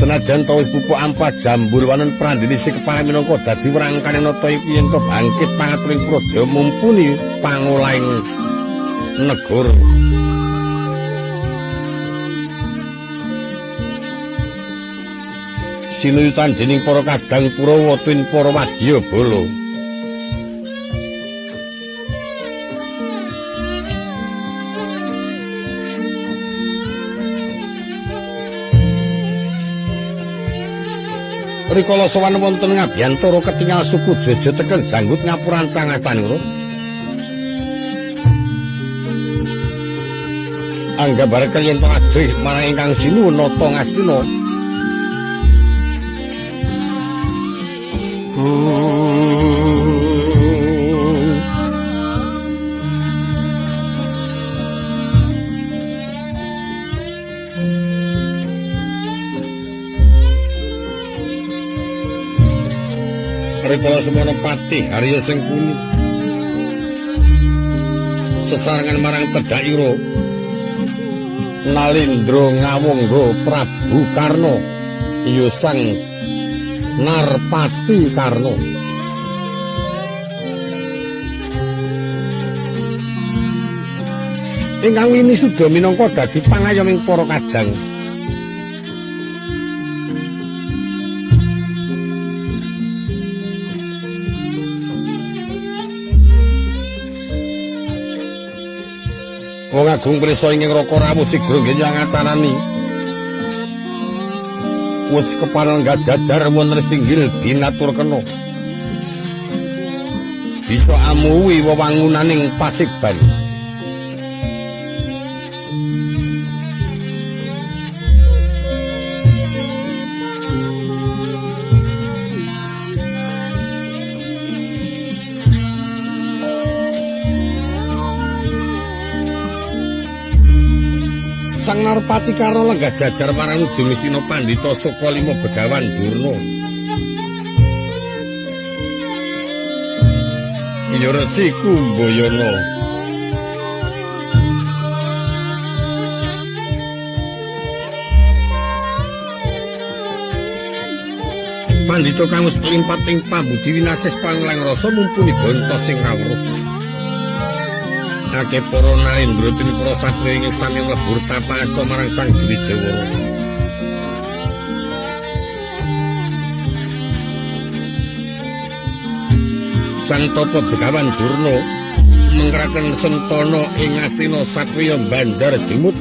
Senajan to wis pupuk ampah jambul wanen prandini si kepala minangka dadi wrangkane nata iki yen bangkit pangatring praja mumpuni pangolahing negara. Sinuyutan dening para kadang Kurawa tuwin para wadya bala. Rikala sowan wonten ngabiyantara ketingal suku Jaja teken janggut ngapuran Cangastanura. Anggambarake yen to ajrih marang ingkang sinuwun nata Ngastina. Rikala semono patih Arya Sengkuni sesarengan marang Tedaira Nalindra ngawangga Prabu Karna iya sang Narpati Karna. Ingkang wini suda minangka dadi pangayoming para kadang. Wong agung prisa ing Raka rawuh sigra nggih ngacarani. Wis kepanen gajajar wonten pinggil binaturkena. Bisa amuwi wewangunaning Pasigban. Sang Narpati Karna lenggah jajar marang Jumistina Pandhita saka 5 Begawan Durna. Iya Resi Kumbayana. Pandhita kang wis limpating pambudi winasis panglang rasa mumpuni banta sing kawruh. Akeh para narendra tin para satriya ing sami nglebur tapasta marang Sang Grijawara. Sang Tapa Begawan Durna mengkraken sentana ing Astina satriya Banjar Jimut